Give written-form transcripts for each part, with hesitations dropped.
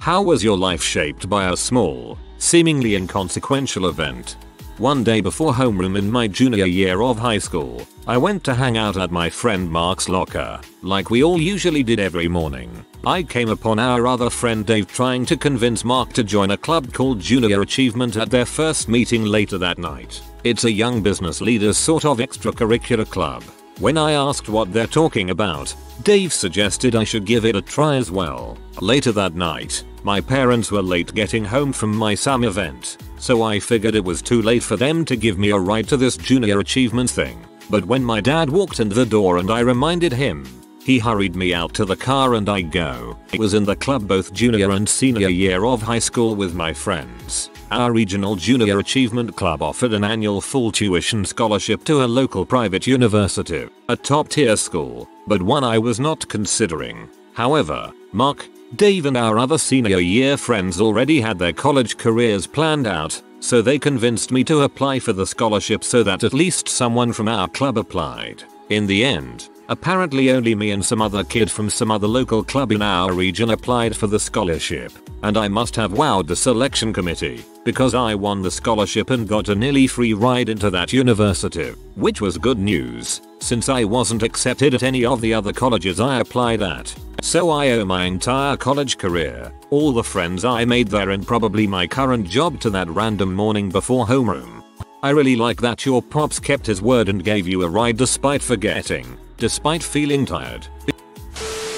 How was your life shaped by a small, seemingly inconsequential event? One day before homeroom in my junior year of high school, I went to hang out at my friend Mark's locker, like we all usually did every morning. I came upon our other friend Dave trying to convince Mark to join a club called Junior Achievement at their first meeting later that night. It's a young business leaders sort of extracurricular club. When I asked what they're talking about, Dave suggested I should give it a try as well. Later that night, my parents were late getting home from my some event, so I figured it was too late for them to give me a ride to this Junior Achievement thing. But when my dad walked in the door and I reminded him, he hurried me out to the car and I go. I was in the club both junior and senior year of high school with my friends. Our regional Junior Achievement Club offered an annual full tuition scholarship to a local private university, a top tier school, but one I was not considering. However, Mark, Dave and our other senior year friends already had their college careers planned out, so they convinced me to apply for the scholarship so that at least someone from our club applied. In the end, apparently only me and some other kid from some other local club in our region applied for the scholarship, and I must have wowed the selection committee, because I won the scholarship and got a nearly free ride into that university, which was good news, since I wasn't accepted at any of the other colleges I applied at. So I owe my entire college career, all the friends I made there and probably my current job to that random morning before homeroom. I really like that your pops kept his word and gave you a ride despite forgetting, despite feeling tired.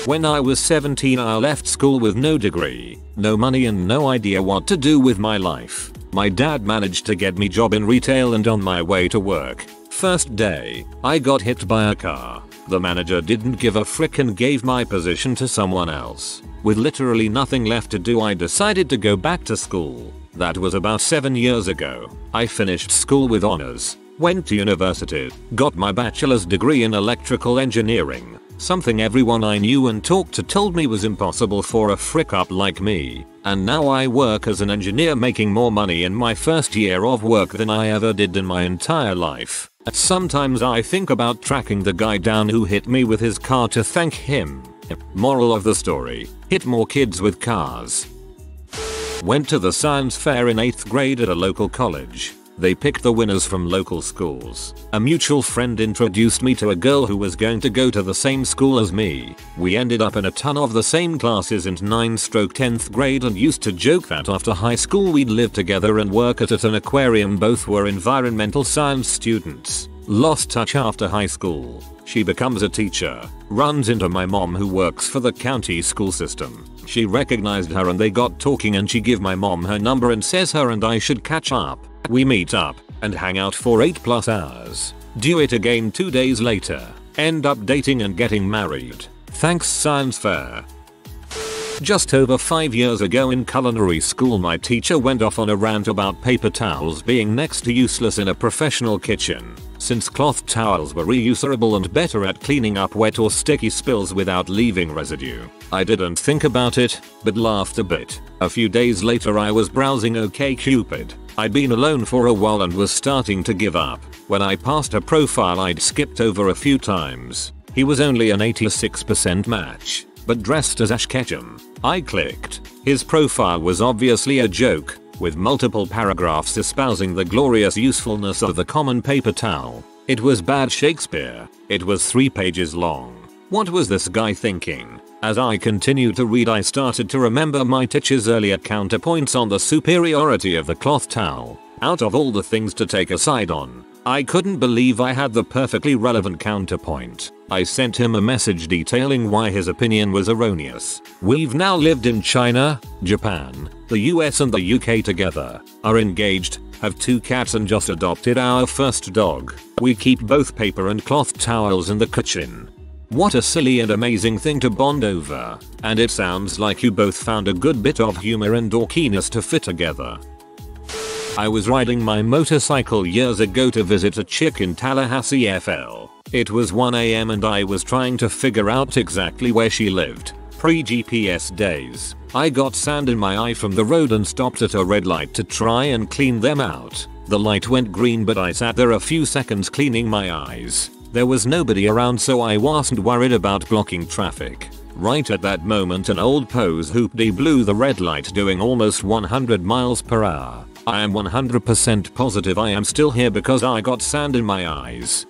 When I was 17 I left school with no degree, no money and no idea what to do with my life. My dad managed to get me job in retail and on my way to work, first day, I got hit by a car. The manager didn't give a frick and gave my position to someone else. With literally nothing left to do I decided to go back to school. That was about 7 years ago. I finished school with honors, went to university, got my bachelor's degree in electrical engineering, something everyone I knew and talked to told me was impossible for a frick up like me, and now I work as an engineer making more money in my first year of work than I ever did in my entire life. Sometimes I think about tracking the guy down who hit me with his car to thank him. Moral of the story, hit more kids with cars. Went to the science fair in 8th grade at a local college. They picked the winners from local schools. A mutual friend introduced me to a girl who was going to go to the same school as me. We ended up in a ton of the same classes in 9/10th grade and used to joke that after high school we'd live together and work at an aquarium. Both were environmental science students. Lost touch after high school. She becomes a teacher, runs into my mom who works for the county school system. She recognized her and they got talking and she give my mom her number and says her and I should catch up. We meet up and hang out for 8+ hours. Do it again 2 days later. End up dating and getting married. Thanks science fair. Just over 5 years ago in culinary school my teacher went off on a rant about paper towels being next to useless in a professional kitchen, since cloth towels were reusable and better at cleaning up wet or sticky spills without leaving residue. I didn't think about it, but laughed a bit. A few days later I was browsing OkCupid. I'd been alone for a while and was starting to give up, when I passed a profile I'd skipped over a few times. He was only an 86% match, but dressed as Ash Ketchum. I clicked. His profile was obviously a joke, with multiple paragraphs espousing the glorious usefulness of the common paper towel. It was bad Shakespeare. It was 3 pages long. What was this guy thinking? As I continued to read I started to remember my teacher's earlier counterpoints on the superiority of the cloth towel. Out of all the things to take a side on, I couldn't believe I had the perfectly relevant counterpoint. I sent him a message detailing why his opinion was erroneous. We've now lived in China, Japan, the US and the UK together, are engaged, have 2 cats and just adopted our first dog. We keep both paper and cloth towels in the kitchen. What a silly and amazing thing to bond over, and it sounds like you both found a good bit of humor and dorkiness to fit together. I was riding my motorcycle years ago to visit a chick in Tallahassee, FL. It was 1 AM and I was trying to figure out exactly where she lived. Pre-GPS days. I got sand in my eye from the road and stopped at a red light to try and clean them out. The light went green but I sat there a few seconds cleaning my eyes. There was nobody around so I wasn't worried about blocking traffic. Right at that moment an old pose hoopty blew the red light doing almost 100 miles per hour. I am 100% positive I am still here because I got sand in my eyes.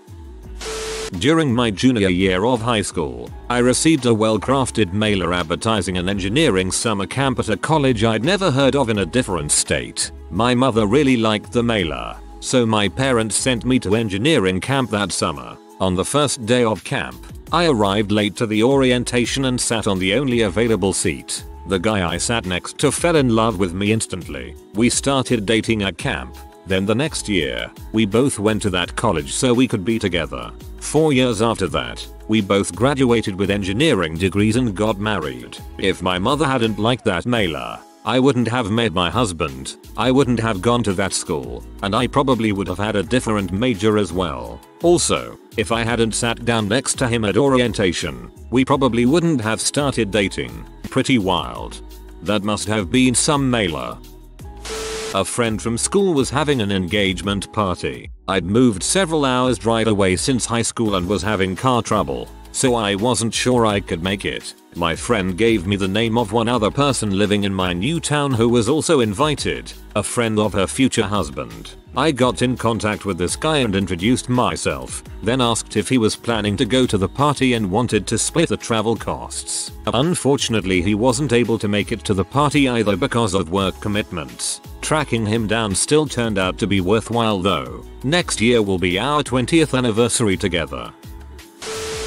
During my junior year of high school, I received a well-crafted mailer advertising an engineering summer camp at a college I'd never heard of in a different state. My mother really liked the mailer, so my parents sent me to engineering camp that summer. On the first day of camp, I arrived late to the orientation and sat on the only available seat. The guy I sat next to fell in love with me instantly. We started dating at camp. Then the next year, we both went to that college so we could be together. 4 years after that, we both graduated with engineering degrees and got married. If my mother hadn't liked that mailer, I wouldn't have met my husband, I wouldn't have gone to that school, and I probably would have had a different major as well. Also, if I hadn't sat down next to him at orientation, we probably wouldn't have started dating. Pretty wild. That must have been some mailer. A friend from school was having an engagement party. I'd moved several hours drive away since high school and was having car trouble, so I wasn't sure I could make it. My friend gave me the name of one other person living in my new town who was also invited, a friend of her future husband. I got in contact with this guy and introduced myself, then asked if he was planning to go to the party and wanted to split the travel costs. Unfortunately, he wasn't able to make it to the party either because of work commitments. Tracking him down still turned out to be worthwhile though. Next year will be our 20th anniversary together.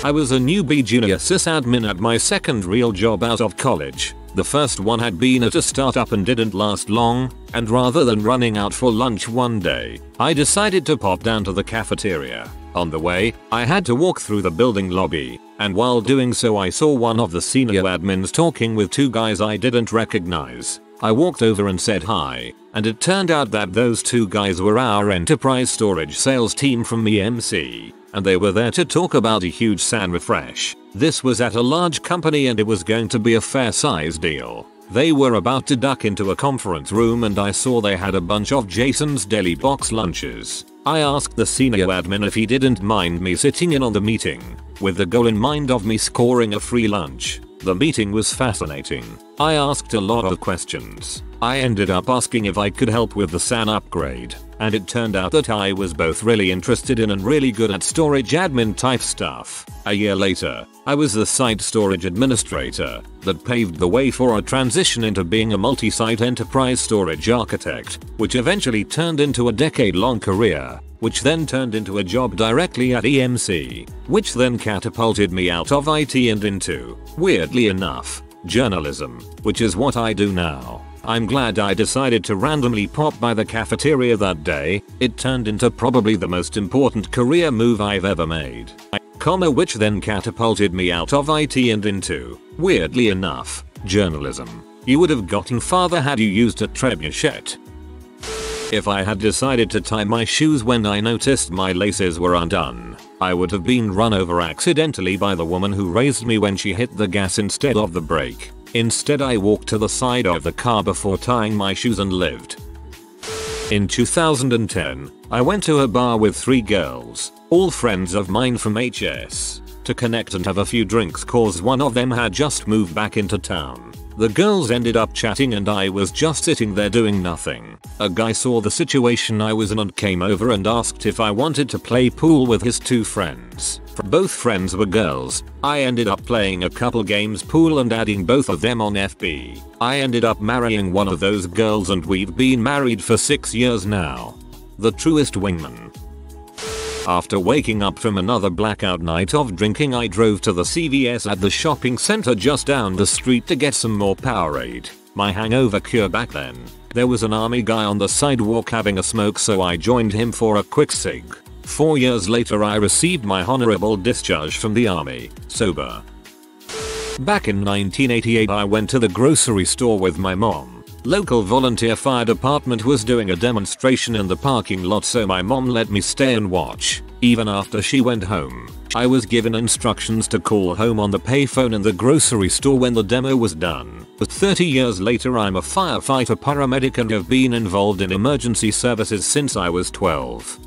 I was a newbie junior sysadmin at my second real job out of college. The first one had been at a startup and didn't last long, and rather than running out for lunch one day, I decided to pop down to the cafeteria. On the way, I had to walk through the building lobby, and while doing so I saw one of the senior admins talking with two guys I didn't recognize. I walked over and said hi, and it turned out that those two guys were our enterprise storage sales team from EMC, and they were there to talk about a huge SAN refresh. This was at a large company and it was going to be a fair size deal. They were about to duck into a conference room and I saw they had a bunch of Jason's Deli box lunches. I asked the senior admin if he didn't mind me sitting in on the meeting, with the goal in mind of me scoring a free lunch. The meeting was fascinating. I asked a lot of questions. I ended up asking if I could help with the SAN upgrade, and it turned out that I was both really interested in and really good at storage admin type stuff. A year later, I was the site storage administrator that paved the way for a transition into being a multi-site enterprise storage architect, which eventually turned into a decade-long career, which then turned into a job directly at EMC, which then catapulted me out of IT and into, weirdly enough, journalism, which is what I do now. I'm glad I decided to randomly pop by the cafeteria that day. It turned into probably the most important career move I've ever made. Which then catapulted me out of IT and into, weirdly enough, journalism. You would have gotten farther had you used a trebuchet. If I had decided to tie my shoes when I noticed my laces were undone, I would have been run over accidentally by the woman who raised me when she hit the gas instead of the brake. Instead, I walked to the side of the car before tying my shoes and lived. In 2010, I went to a bar with 3 girls, all friends of mine from HS, to connect and have a few drinks cause one of them had just moved back into town. The girls ended up chatting and I was just sitting there doing nothing. A guy saw the situation I was in and came over and asked if I wanted to play pool with his 2 friends. Both friends were girls. I ended up playing a couple games pool and adding both of them on FB. I ended up marrying one of those girls and we've been married for 6 years now. The truest wingman. After waking up from another blackout night of drinking, I drove to the CVS at the shopping center just down the street to get some more Powerade. My hangover cure back then. There was an army guy on the sidewalk having a smoke, so I joined him for a quick cig. 4 years later I received my honorable discharge from the army, sober. Back in 1988 I went to the grocery store with my mom. Local volunteer fire department was doing a demonstration in the parking lot, so my mom let me stay and watch. Even after she went home, I was given instructions to call home on the payphone in the grocery store when the demo was done. But 30 years later I'm a firefighter paramedic and have been involved in emergency services since I was 12.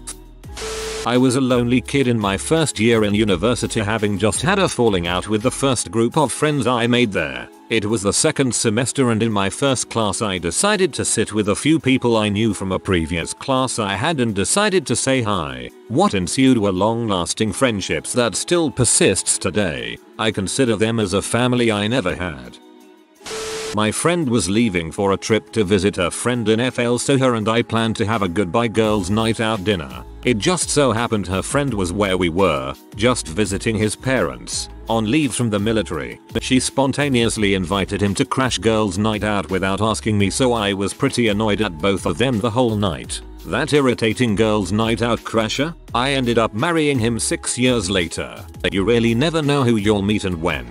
I was a lonely kid in my first year in university, having just had a falling out with the first group of friends I made there. It was the second semester, and in my first class I decided to sit with a few people I knew from a previous class I had and decided to say hi. What ensued were long-lasting friendships that still persists today. I consider them as a family I never had. My friend was leaving for a trip to visit her friend in FL, so her and I planned to have a goodbye girls night out dinner. It just so happened her friend was where we were, just visiting his parents, on leave from the military. She spontaneously invited him to crash girls night out without asking me, so I was pretty annoyed at both of them the whole night. That irritating girls night out crasher? I ended up marrying him 6 years later. You really never know who you'll meet and when.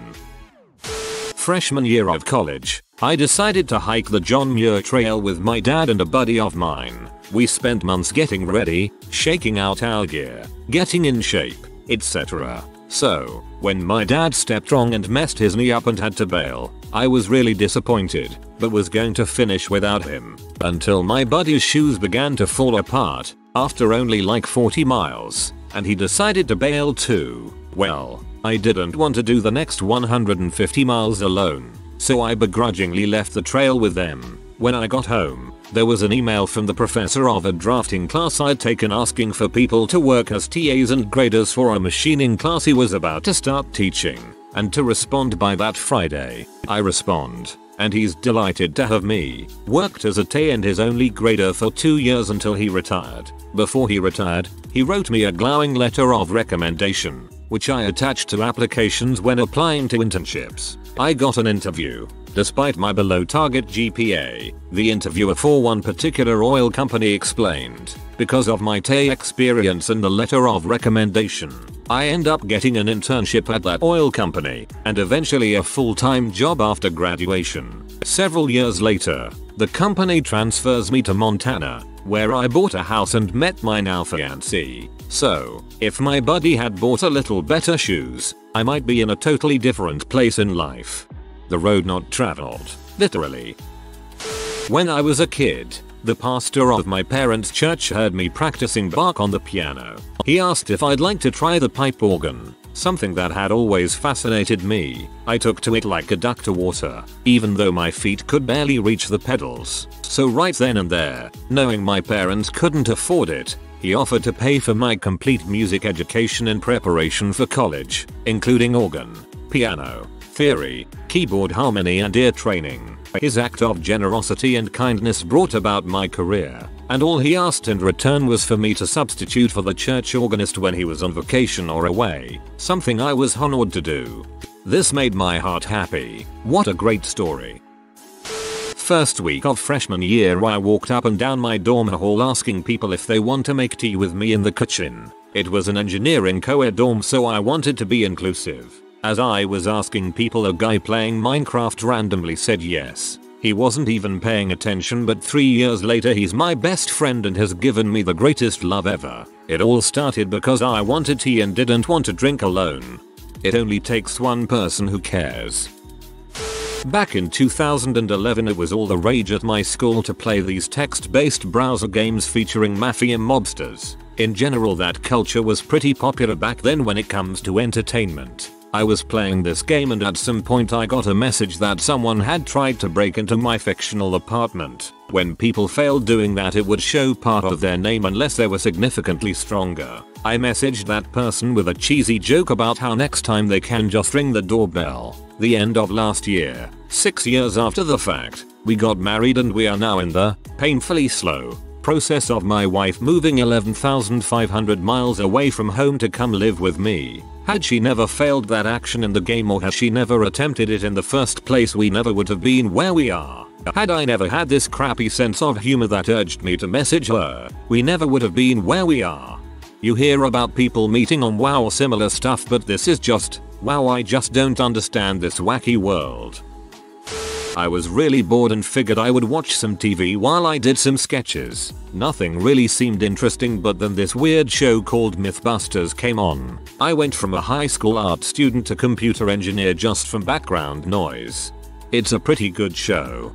Freshman year of college, I decided to hike the John Muir Trail with my dad and a buddy of mine. We spent months getting ready, shaking out our gear, getting in shape, etc. So, when my dad stepped wrong and messed his knee up and had to bail, I was really disappointed, but was going to finish without him. Until my buddy's shoes began to fall apart, after only like 40 miles, and he decided to bail too. Well, I didn't want to do the next 150 miles alone, so I begrudgingly left the trail with them. When I got home, there was an email from the professor of a drafting class I'd taken asking for people to work as TAs and graders for a machining class he was about to start teaching, and to respond by that Friday. I respond, and he's delighted to have me. Worked as a TA and his only grader for 2 years until he retired. Before he retired, he wrote me a glowing letter of recommendation, which I attached to applications when applying to internships. I got an interview, despite my below target GPA. The interviewer for one particular oil company explained, because of my TA experience and the letter of recommendation, I end up getting an internship at that oil company, and eventually a full-time job after graduation. Several years later, the company transfers me to Montana, where I bought a house and met my now fiancée. So, if my buddy had bought a little better shoes, I might be in a totally different place in life. The road not traveled, literally. When I was a kid, the pastor of my parents' church heard me practicing Bach on the piano. He asked if I'd like to try the pipe organ, something that had always fascinated me. I took to it like a duck to water, even though my feet could barely reach the pedals. So right then and there, knowing my parents couldn't afford it, he offered to pay for my complete music education in preparation for college, including organ, piano, theory, keyboard harmony and ear training. His act of generosity and kindness brought about my career, and all he asked in return was for me to substitute for the church organist when he was on vacation or away, something I was honored to do. This made my heart happy. What a great story. First week of freshman year, I walked up and down my dorm hall asking people if they want to make tea with me in the kitchen. It was an engineering co-ed dorm, so I wanted to be inclusive. As I was asking people, a guy playing Minecraft randomly said yes. He wasn't even paying attention, but 3 years later he's my best friend and has given me the greatest love ever. It all started because I wanted tea and didn't want to drink alone. It only takes one person who cares. Back in 2011, it was all the rage at my school to play these text-based browser games featuring mafia mobsters. In general, that culture was pretty popular back then when it comes to entertainment. I was playing this game and at some point I got a message that someone had tried to break into my fictional apartment. When people failed doing that, it would show part of their name unless they were significantly stronger. I messaged that person with a cheesy joke about how next time they can just ring the doorbell. The end of last year, 6 years after the fact, we got married and we are now in the painfully slow process of my wife moving 11,500 miles away from home to come live with me. Had she never failed that action in the game, or had she never attempted it in the first place, we never would have been where we are. Had I never had this crappy sense of humor that urged me to message her, we never would have been where we are. You hear about people meeting on WoW or similar stuff, but this is just, wow, I just don't understand this wacky world. I was really bored and figured I would watch some TV while I did some sketches. Nothing really seemed interesting, but then this weird show called Mythbusters came on. I went from a high school art student to computer engineer just from background noise. It's a pretty good show.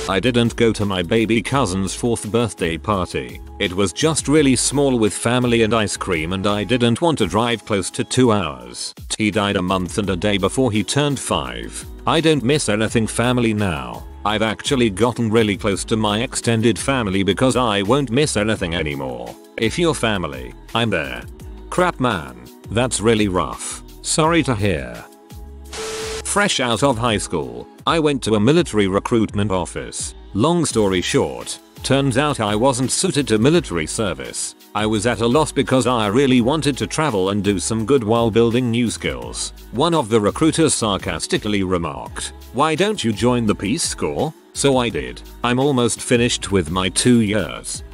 I didn't go to my baby cousin's 4th birthday party. It was just really small with family and ice cream, and I didn't want to drive close to 2 hours. He died a month and a day before he turned 5. I don't miss anything family now. I've actually gotten really close to my extended family because I won't miss anything anymore. If you're family, I'm there. Crap man, that's really rough. Sorry to hear. Fresh out of high school, I went to a military recruitment office. Long story short, turns out I wasn't suited to military service. I was at a loss because I really wanted to travel and do some good while building new skills. One of the recruiters sarcastically remarked, "Why don't you join the Peace Corps?" So I did. I'm almost finished with my 2 years.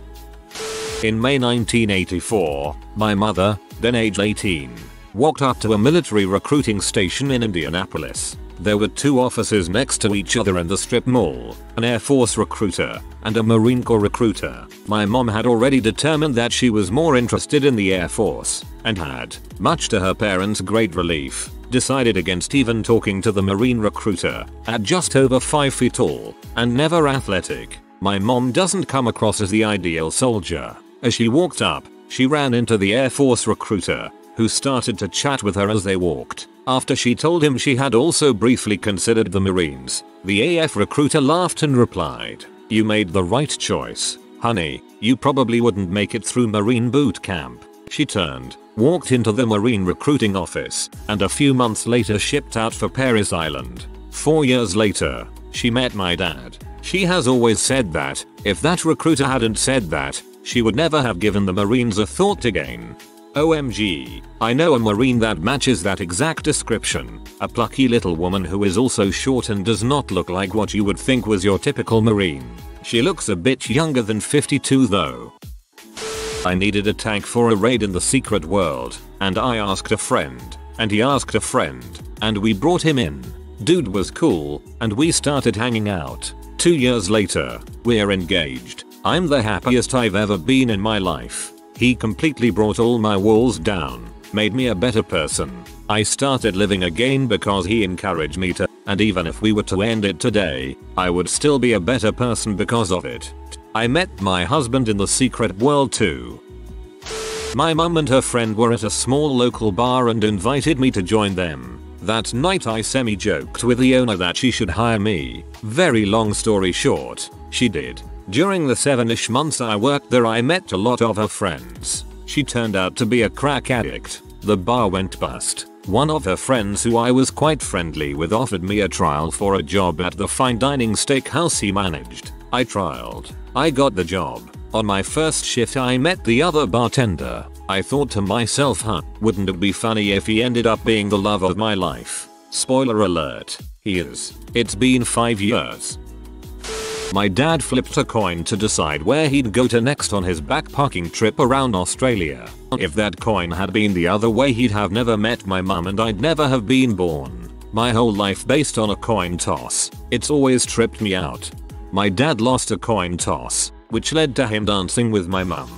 In May 1984, my mother, then age 18, walked up to a military recruiting station in Indianapolis. There were 2 offices next to each other in the strip mall, an Air Force recruiter and a Marine Corps recruiter. My mom had already determined that she was more interested in the Air Force and had, much to her parents' great relief, decided against even talking to the Marine recruiter. At just over 5 feet tall and never athletic, my mom doesn't come across as the ideal soldier. As she walked up, she ran into the Air Force recruiter, who started to chat with her as they walked. After she told him she had also briefly considered the Marines, the AF recruiter laughed and replied, "You made the right choice, honey. You probably wouldn't make it through Marine boot camp." She turned, walked into the Marine recruiting office, and a few months later shipped out for Paris Island. 4 years later, she met my dad. She has always said that, if that recruiter hadn't said that, she would never have given the Marines a thought again. OMG, I know a Marine that matches that exact description. A plucky little woman who is also short and does not look like what you would think was your typical Marine. She looks a bit younger than 52 though. I needed a tank for a raid in the secret world, and I asked a friend, and he asked a friend, and we brought him in. Dude was cool, and we started hanging out. 2 years later, we're engaged. I'm the happiest I've ever been in my life. He completely brought all my walls down, made me a better person. I started living again because he encouraged me to, and even if we were to end it today, I would still be a better person because of it. I met my husband in the secret world too. My mum and her friend were at a small local bar and invited me to join them. That night I semi-joked with the owner that she should hire me. Very long story short, she did. During the 7-ish months I worked there I met a lot of her friends. She turned out to be a crack addict. The bar went bust. One of her friends who I was quite friendly with offered me a trial for a job at the fine dining steakhouse he managed. I trialed. I got the job. On my first shift I met the other bartender. I thought to myself, wouldn't it be funny if he ended up being the love of my life? Spoiler alert, he is. It's been 5 years. My dad flipped a coin to decide where he'd go to next on his backpacking trip around Australia. If that coin had been the other way he'd have never met my mum and I'd never have been born. My whole life based on a coin toss. It's always tripped me out. My dad lost a coin toss, which led to him dancing with my mum.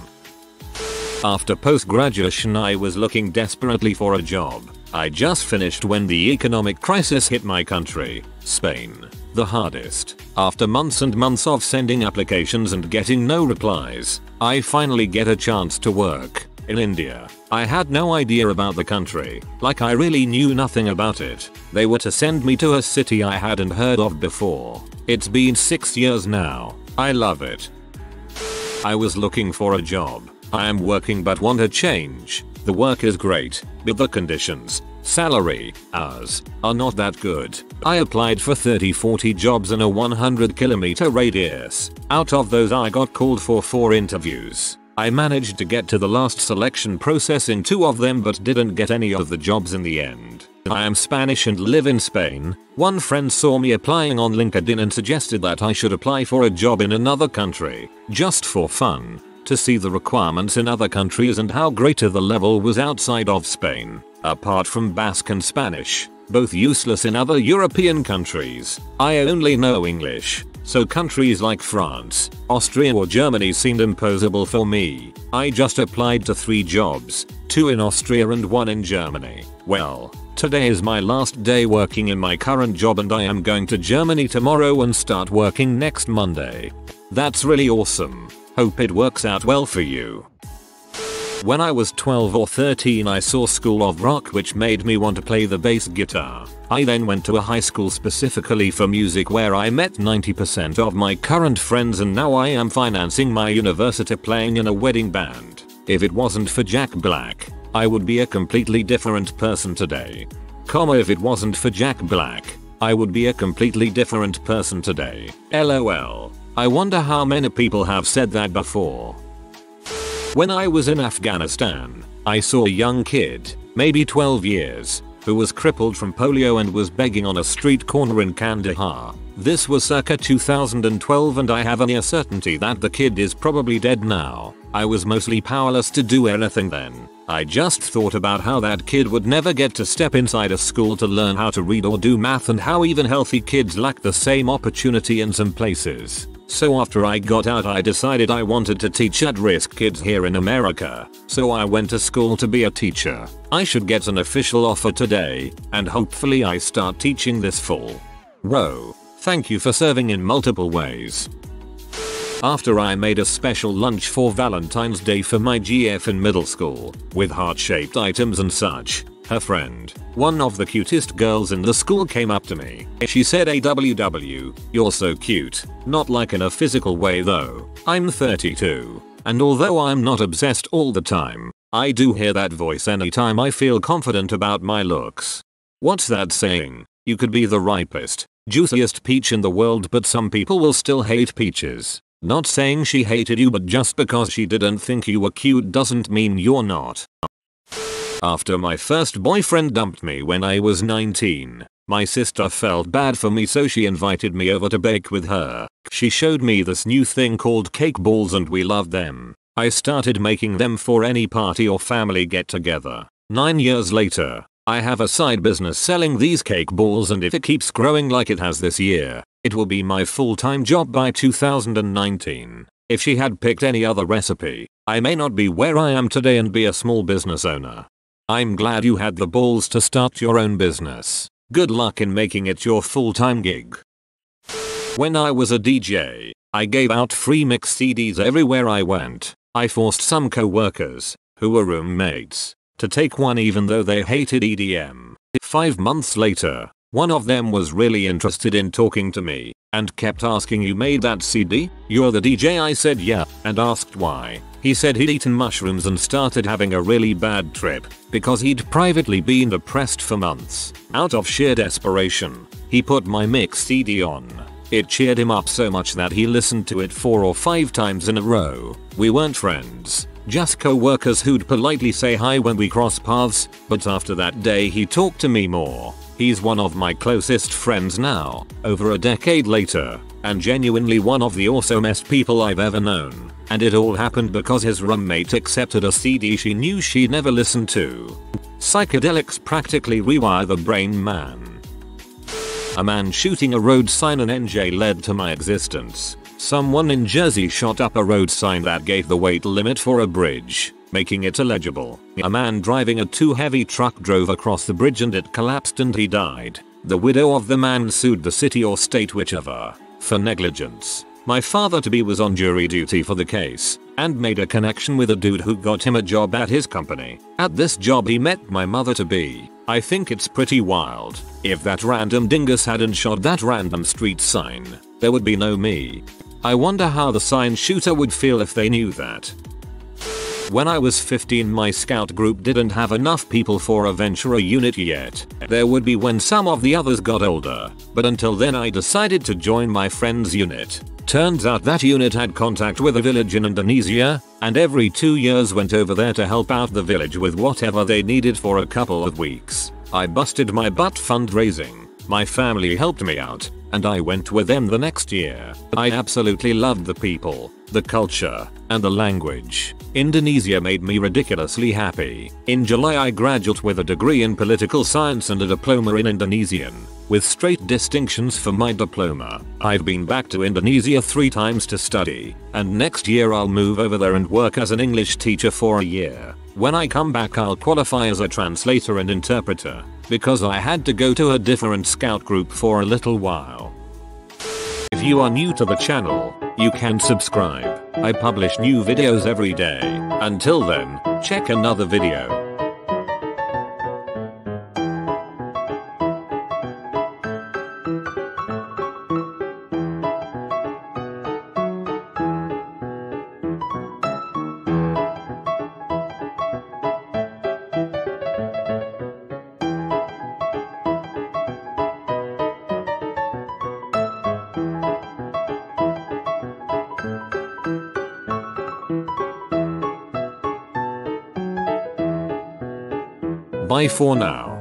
After post-graduation I was looking desperately for a job. I just finished when the economic crisis hit my country, Spain. The hardest. After months and months of sending applications and getting no replies, I finally get a chance to work in India. I had no idea about the country, like I really knew nothing about it. They were to send me to a city I hadn't heard of before. It's been 6 years now. I love it. I was looking for a job. I am working but want a change. The work is great, but the conditions, salary, hours, are not that good. I applied for 30-40 jobs in a 100-kilometer radius. Out of those I got called for 4 interviews. I managed to get to the last selection process in 2 of them but didn't get any of the jobs in the end. I am Spanish and live in Spain. One friend saw me applying on LinkedIn and suggested that I should apply for a job in another country, just for fun, to see the requirements in other countries and how greater the level was outside of Spain. Apart from Basque and Spanish, both useless in other European countries, I only know English, so countries like France, Austria or Germany seemed impossible for me. I just applied to 3 jobs, 2 in Austria and 1 in Germany. Well, Today is my last day working in my current job and I am going to Germany tomorrow and start working next Monday. That's really awesome. Hope it works out well for you. When I was 12 or 13 I saw School of Rock which made me want to play the bass guitar. I then went to a high school specifically for music where I met 90% of my current friends and now I am financing my university playing in a wedding band. If it wasn't for Jack Black, I would be a completely different person today. If it wasn't for Jack Black, I would be a completely different person today. LOL. I wonder how many people have said that before. When I was in Afghanistan, I saw a young kid, maybe 12 years, who was crippled from polio and was begging on a street corner in Kandahar. This was circa 2012 and I have a near certainty that the kid is probably dead now. I was mostly powerless to do anything then. I just thought about how that kid would never get to step inside a school to learn how to read or do math and how even healthy kids lack the same opportunity in some places. So after I got out I decided I wanted to teach at-risk kids here in America. So I went to school to be a teacher. I should get an official offer today, and hopefully I start teaching this fall. Whoa, thank you for serving in multiple ways. After I made a special lunch for Valentine's Day for my GF in middle school, with heart-shaped items and such, her friend, one of the cutest girls in the school, came up to me. She said, "AWW, you're so cute." Not like in a physical way though. I'm 32. And although I'm not obsessed all the time, I do hear that voice anytime I feel confident about my looks. What's that saying? You could be the ripest, juiciest peach in the world but some people will still hate peaches. Not saying she hated you, but just because she didn't think you were cute doesn't mean you're not. After my first boyfriend dumped me when I was 19, my sister felt bad for me so she invited me over to bake with her. She showed me this new thing called cake balls and we loved them. I started making them for any party or family get together. 9 years later, I have a side business selling these cake balls and if it keeps growing like it has this year, it will be my full-time job by 2019. If she had picked any other recipe, I may not be where I am today and be a small business owner. I'm glad you had the balls to start your own business. Good luck in making it your full-time gig. When I was a DJ, I gave out free mix CDs everywhere I went. I forced some co-workers, who were roommates, to take one even though they hated EDM. 5 months later, one of them was really interested in talking to me and kept asking, "You made that CD? You're the DJ?" I said yeah and asked why. He said he'd eaten mushrooms and started having a really bad trip because he'd privately been depressed for months. Out of sheer desperation, he put my mix CD on. It cheered him up so much that he listened to it 4 or 5 times in a row. We weren't friends, just co-workers who'd politely say hi when we cross paths, but after that day he talked to me more. He's one of my closest friends now, over a decade later, and genuinely one of the awesomest people I've ever known. And it all happened because his roommate accepted a CD she knew she'd never listened to. Psychedelics practically rewire the brain, man. A man shooting a road sign in NJ led to my existence. Someone in Jersey shot up a road sign that gave the weight limit for a bridge, making it illegible. A man driving a too heavy truck drove across the bridge and it collapsed and he died. The widow of the man sued the city or state, whichever, for negligence. My father-to-be was on jury duty for the case and made a connection with a dude who got him a job at his company. At this job he met my mother-to-be. I think it's pretty wild. If that random dingus hadn't shot that random street sign, there would be no me. I wonder how the sign shooter would feel if they knew that. When I was 15, my scout group didn't have enough people for a Ventura unit yet. There would be when some of the others got older, but until then I decided to join my friend's unit. Turns out that unit had contact with a village in Indonesia, and every 2 years went over there to help out the village with whatever they needed for a couple of weeks. I busted my butt fundraising. My family helped me out, and I went with them the next year. I absolutely loved the people, the culture, and the language. Indonesia made me ridiculously happy. In July I graduated with a degree in political science and a diploma in Indonesian, with straight distinctions for my diploma. I've been back to Indonesia 3 times to study, and next year I'll move over there and work as an English teacher for a year. When I come back I'll qualify as a translator and interpreter, because I had to go to a different scout group for a little while. If you are new to the channel, you can subscribe. I publish new videos every day. Until then, check another video. Bye for now.